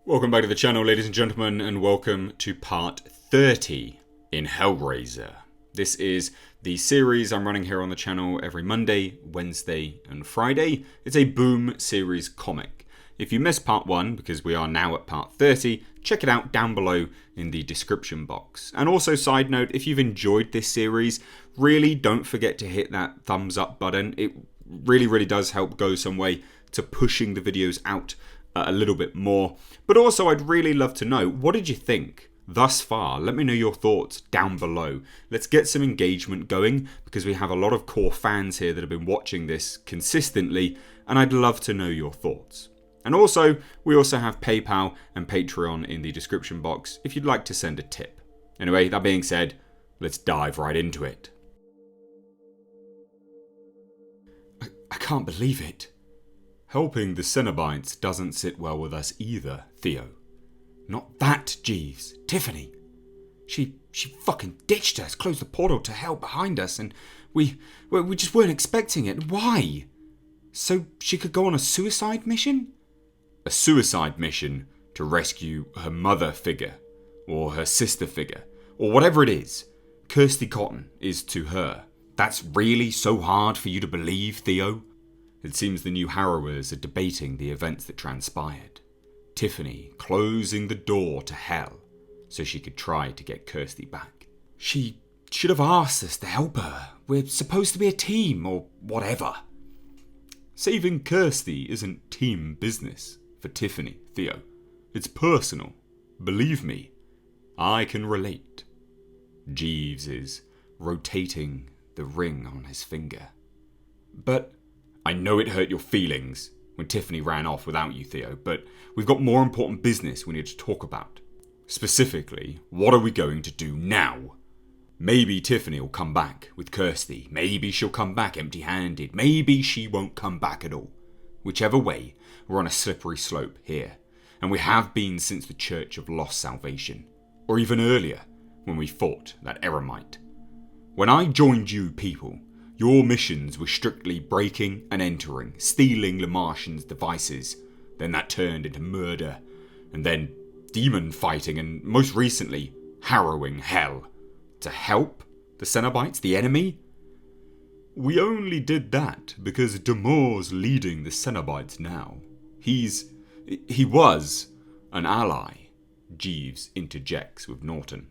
Welcome back to the channel, ladies and gentlemen, and welcome to part 30 in Hellraiser. This is the series I'm running here on the channel every Monday, Wednesday and Friday. It's a Boom series comic. If you missed part 1, because we are now at part 30, check it out down below in the description box. And also, side note, if you've enjoyed this series, really don't forget to hit that thumbs up button. It really does help go some way to pushing the videos out a little bit more. But also, I'd really love to know, what did you think thus far? Let me know your thoughts down below. Let's get some engagement going, because we have a lot of core fans here that have been watching this consistently, and I'd love to know your thoughts. And also, we also have PayPal and Patreon in the description box if you'd like to send a tip. Anyway, that being said, let's dive right into it. I can't believe it. Helping the Cenobites doesn't sit well with us either, Theo. Not that, Jeeves. Tiffany. She fucking ditched us, closed the portal to hell behind us, and we just weren't expecting it. Why? So she could go on a suicide mission? A suicide mission to rescue her mother figure, or her sister figure, or whatever it is. Kirsty Cotton is to her. That's really so hard for you to believe, Theo? It seems the new harrowers are debating the events that transpired. Tiffany closing the door to hell so she could try to get Kirsty back. She should have asked us to help her. We're supposed to be a team, or whatever. Saving Kirsty isn't team business for Tiffany, Theo. It's personal. Believe me, I can relate. Jeeves is rotating the ring on his finger. But I know it hurt your feelings when Tiffany ran off without you, Theo, but we've got more important business we need to talk about. Specifically, what are we going to do now? Maybe Tiffany will come back with Kirsty. Maybe she'll come back empty-handed. Maybe she won't come back at all. Whichever way, we're on a slippery slope here, and we have been since the Church of Lost Salvation, or even earlier, when we fought that eremite. When I joined you people, your missions were strictly breaking and entering, stealing the Martians' devices. Then that turned into murder, and then demon fighting, and most recently, harrowing hell. To help the Cenobites, the enemy? We only did that because Damour's leading the Cenobites now. He was an ally, Jeeves interjects with Norton.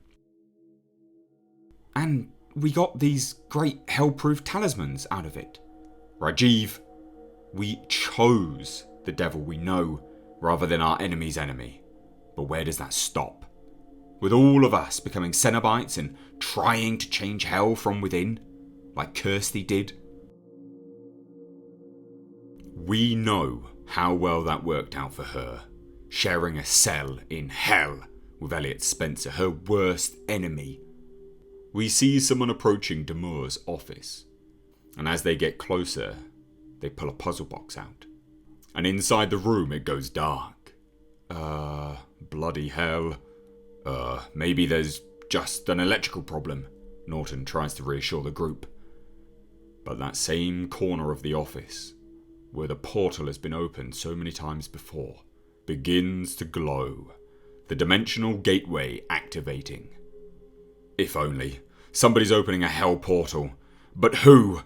And we got these great hell-proof talismans out of it. Rajiv, we chose the devil we know rather than our enemy's enemy. But where does that stop? With all of us becoming Cenobites and trying to change hell from within, like Kirsty did? We know how well that worked out for her, sharing a cell in hell with Elliot Spencer, her worst enemy. We see someone approaching Damour's office, and as they get closer, they pull a puzzle box out. And inside the room it goes dark. Bloody hell. Maybe there's just an electrical problem, Norton tries to reassure the group. But that same corner of the office, where the portal has been opened so many times before, begins to glow. The dimensional gateway activating. If only. Somebody's opening a hell portal. But who?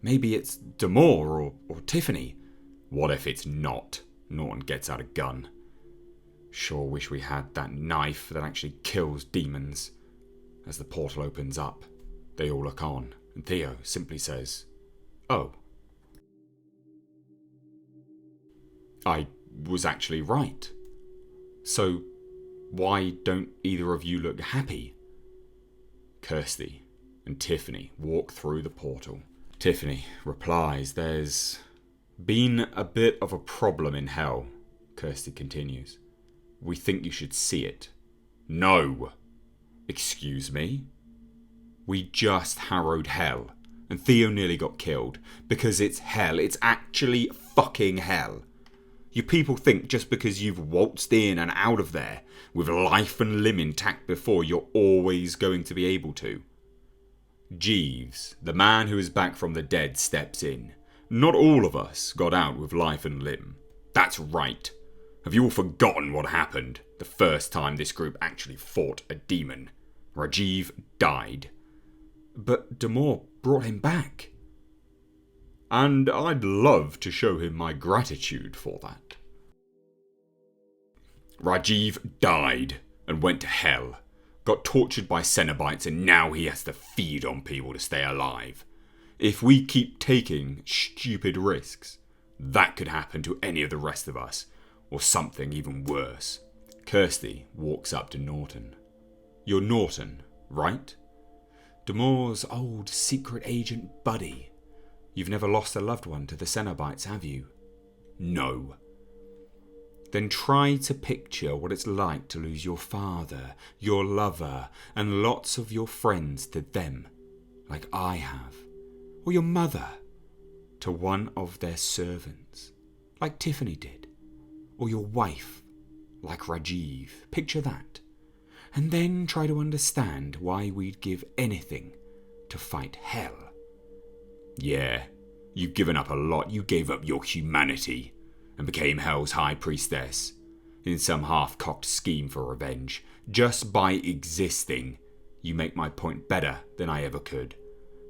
Maybe it's Damour or Tiffany. What if it's not? Norton gets out a gun. Sure wish we had that knife that actually kills demons. As the portal opens up, they all look on, and Theo simply says, "Oh." I was actually right. So why don't either of you look happy? Kirsty and Tiffany walk through the portal. Tiffany replies, "There's been a bit of a problem in hell," Kirsty continues. "We think you should see it." No! Excuse me? We just harrowed hell, and Theo nearly got killed, because it's hell. It's actually fucking hell. You people think just because you've waltzed in and out of there with life and limb intact before, you're always going to be able to. Jeeves, the man who is back from the dead, steps in. Not all of us got out with life and limb. That's right. Have you all forgotten what happened the first time this group actually fought a demon? Rajiv died. But Damor brought him back. And I'd love to show him my gratitude for that. Rajiv died and went to hell. Got tortured by Cenobites and now he has to feed on people to stay alive. If we keep taking stupid risks, that could happen to any of the rest of us. Or something even worse. Kirsty walks up to Norton. You're Norton, right? Damor's old secret agent buddy. You've never lost a loved one to the Cenobites, have you? No. Then try to picture what it's like to lose your father, your lover, and lots of your friends to them, like I have. Or your mother, to one of their servants, like Tiffany did. Or your wife, like Rajiv. Picture that. And then try to understand why we'd give anything to fight hell. Yeah, you've given up a lot. You gave up your humanity and became Hell's High Priestess in some half-cocked scheme for revenge. Just by existing, you make my point better than I ever could.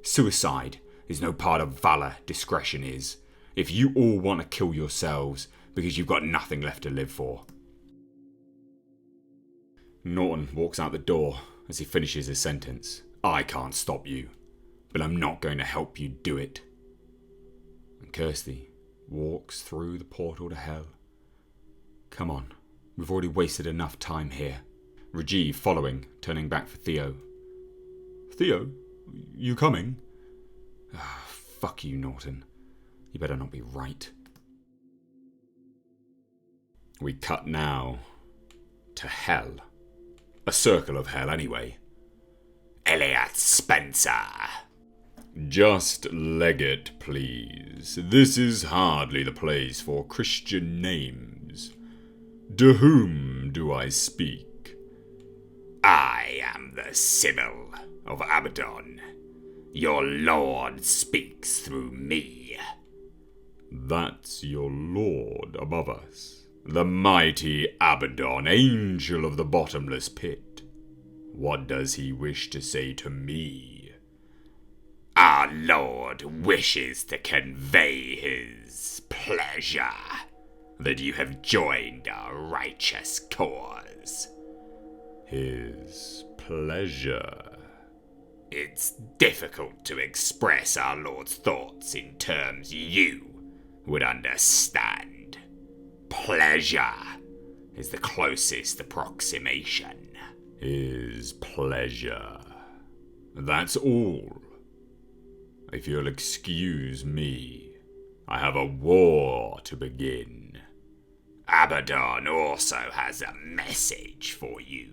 Suicide is no part of valor, discretion is. If you all want to kill yourselves because you've got nothing left to live for. Norton walks out the door as he finishes his sentence. I can't stop you, but I'm not going to help you do it. And Kirsty walks through the portal to hell. Come on, we've already wasted enough time here. Rajiv following, turning back for Theo. Theo? You coming? Fuck you, Norton. You better not be right. We cut now to hell. A circle of hell, anyway. Elliot Spencer. Just Legate, please. This is hardly the place for Christian names. To whom do I speak? I am the Sibyl of Abaddon. Your lord speaks through me. That's your lord above us. The mighty Abaddon, angel of the bottomless pit. What does he wish to say to me? Our Lord wishes to convey his pleasure that you have joined our righteous cause. His pleasure? It's difficult to express our Lord's thoughts in terms you would understand. Pleasure is the closest approximation. His pleasure. That's all. If you'll excuse me, I have a war to begin. Abaddon also has a message for you.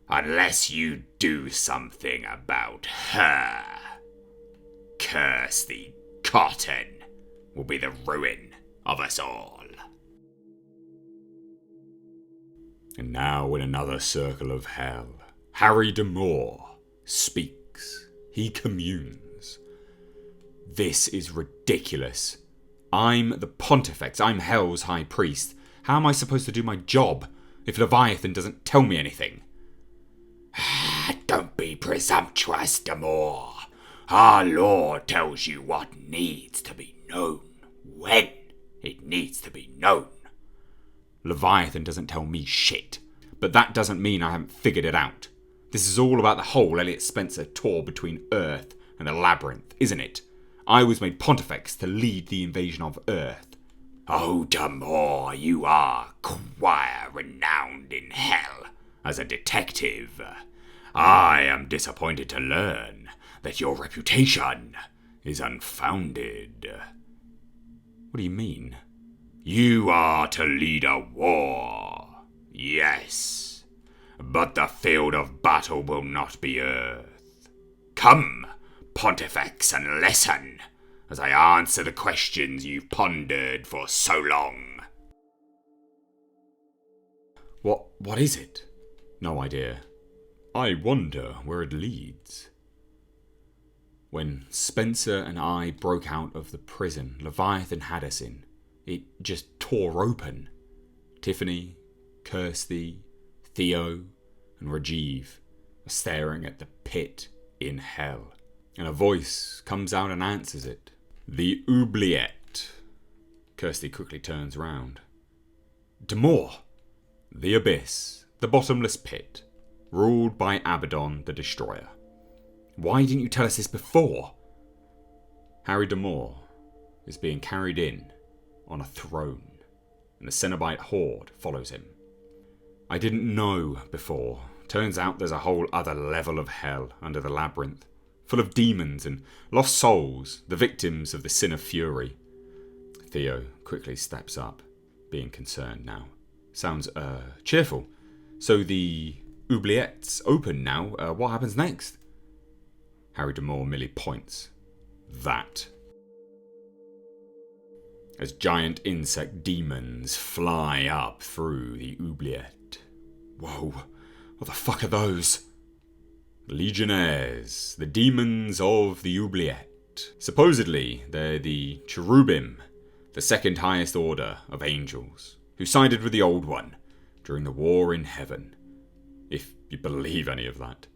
Unless you do something about her, Kirsty Cotton will be the ruin of us all. And now in another circle of hell, Harry Damor speaks. He communes. This is ridiculous. I'm the Pontifex. I'm Hell's High Priest. How am I supposed to do my job if Leviathan doesn't tell me anything? Don't be presumptuous, Damor. Our Lord tells you what needs to be known, when it needs to be known. Leviathan doesn't tell me shit, but that doesn't mean I haven't figured it out. This is all about the whole Elliot Spencer tour between Earth and the Labyrinth, isn't it? I was made Pontifex to lead the invasion of Earth. Oh, Damor, you are quite renowned in hell as a detective. I am disappointed to learn that your reputation is unfounded. What do you mean? You are to lead a war, yes, but the field of battle will not be Earth. Come, Pontifex, and listen as I answer the questions you've pondered for so long. What is it? No idea. I wonder where it leads. When Spencer and I broke out of the prison Leviathan had us in, it just tore open. Tiffany, Kirsty, Theo, and Rajiv are staring at the pit in hell. And a voice comes out and answers it. The Oubliette. Kirsty quickly turns round. Demore. The abyss, the bottomless pit, ruled by Abaddon the Destroyer. Why didn't you tell us this before? Harry Demore is being carried in on a throne, and the Cenobite horde follows him. I didn't know before. Turns out there's a whole other level of hell under the labyrinth, full of demons and lost souls, the victims of the sin of fury. Theo quickly steps up, being concerned now. Sounds, cheerful. So the Oubliette's open now. What happens next? Harry Demore merely points. That. As giant insect demons fly up through the Oubliette. Whoa, what the fuck are those? Legionnaires, the demons of the Oubliette. Supposedly, they're the cherubim, the second highest order of angels, who sided with the Old One during the war in heaven. If you believe any of that.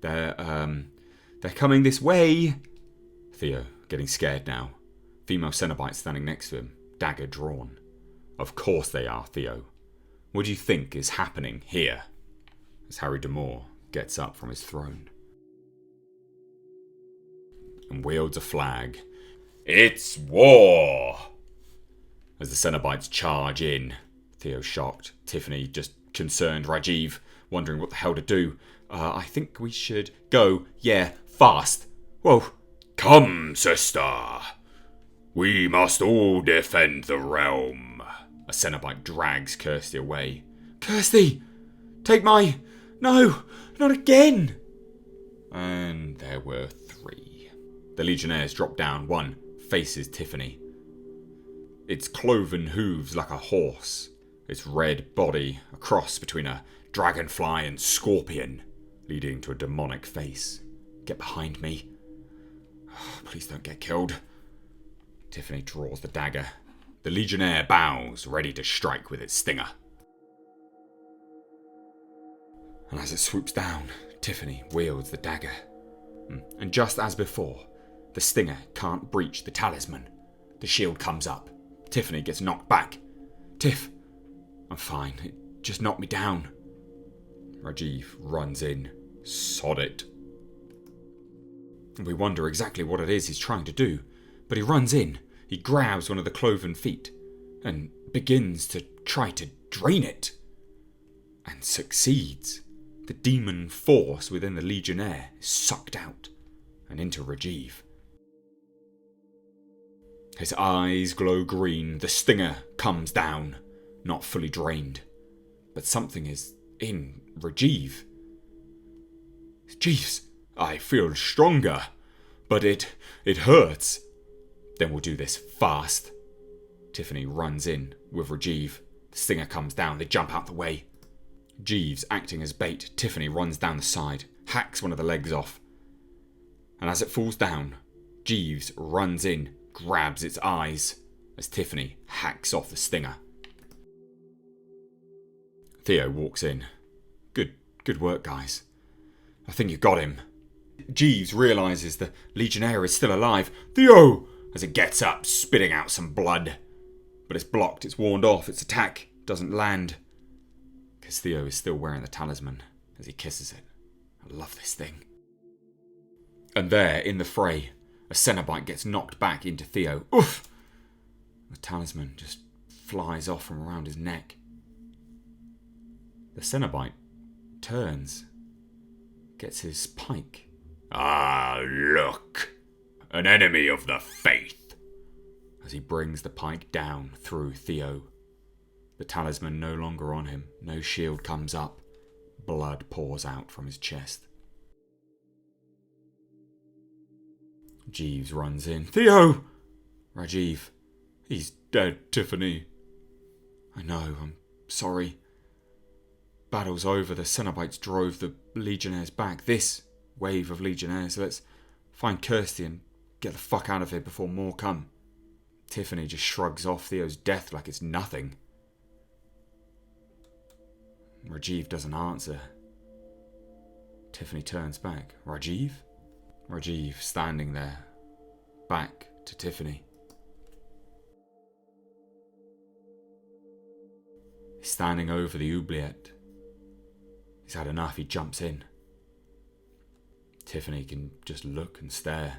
They're coming this way. Theo, getting scared now. Female Cenobite standing next to him, dagger drawn. Of course they are, Theo. What do you think is happening here? As Harry Demore gets up from his throne and wields a flag. It's war! As the Cenobites charge in. Theo shocked. Tiffany just concerned. Rajiv wondering what the hell to do. I think we should go. Yeah, fast. Whoa. Come, sister. We must all defend the realm. A Cenobite drags Kirsty away. Kirsty! Take my... No! Not again! And there were 3. The Legionnaires drop down. One faces Tiffany. Its cloven hooves like a horse. Its red body a cross between a dragonfly and scorpion, leading to a demonic face. Get behind me. Please don't get killed. Tiffany draws the dagger. The Legionnaire bows, ready to strike with its stinger. And as it swoops down, Tiffany wields the dagger. And just as before, the stinger can't breach the talisman. The shield comes up. Tiffany gets knocked back. Tiff, I'm fine. It just knocked me down. Rajiv runs in. Sod it. We wonder exactly what it is he's trying to do, but he runs in, he grabs one of the cloven feet, and begins to try to drain it. And succeeds. The demon force within the Legionnaire is sucked out and into Rajiv. His eyes glow green, the stinger comes down, not fully drained. But something is in Rajiv. Jeeves, I feel stronger, but it hurts. Then we'll do this fast. Tiffany runs in with Rajiv. The stinger comes down, they jump out the way. Jeeves acting as bait, Tiffany runs down the side, hacks one of the legs off. And as it falls down, Jeeves runs in, grabs its eyes, as Tiffany hacks off the stinger. Theo walks in. Good work, guys. I think you got him. Jeeves realises the Legionnaire is still alive. Theo! As it gets up, spitting out some blood. But it's blocked, it's warned off, its attack doesn't land. Because Theo is still wearing the talisman as he kisses it. I love this thing. And there, in the fray, a Cenobite gets knocked back into Theo. Oof! The talisman just flies off from around his neck. The Cenobite turns, gets his pike. Ah, look! An enemy of the faith! As he brings the pike down through Theo. The talisman no longer on him, no shield comes up. Blood pours out from his chest. Jeeves runs in. Theo! Rajiv. He's dead, Tiffany. I know, I'm sorry. Battle's over, the Cenobites drove the Legionnaires back. This wave of Legionnaires. Let's find Kirsty and get the fuck out of here before more come. Tiffany just shrugs off Theo's death like it's nothing. Rajiv doesn't answer. Tiffany turns back. Rajiv? Rajiv standing there, back to Tiffany. He's standing over the Oubliette. He's had enough, he jumps in. Tiffany can just look and stare.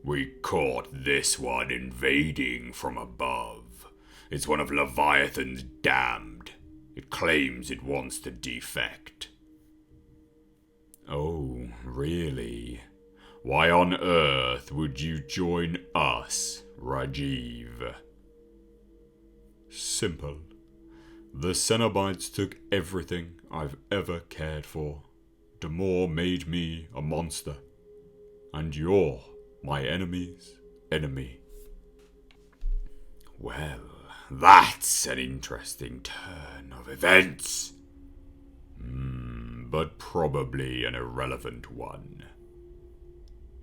We caught this one invading from above. It's one of Leviathan's damned. It claims it wants to defect. Oh, really? Why on earth would you join us, Rajiv? Simple. The Cenobites took everything I've ever cared for. Damor made me a monster. And you're my enemy's enemy. Well, that's an interesting turn of events. But probably an irrelevant one.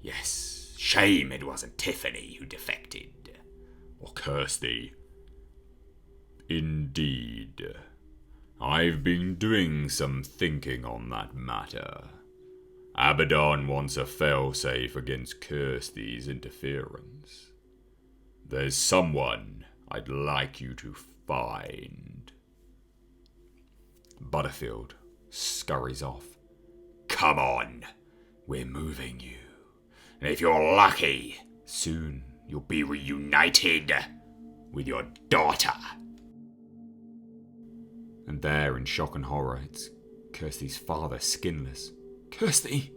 Yes, shame it wasn't Tiffany who defected. Or Kirsty. Indeed. I've been doing some thinking on that matter. Abaddon wants a failsafe against Kirsty's interference. There's someone I'd like you to find. Butterfield scurries off. Come on, we're moving you. And if you're lucky, soon you'll be reunited with your daughter. And there, in shock and horror, it's Kirsty's father, Skinless. Kirsty!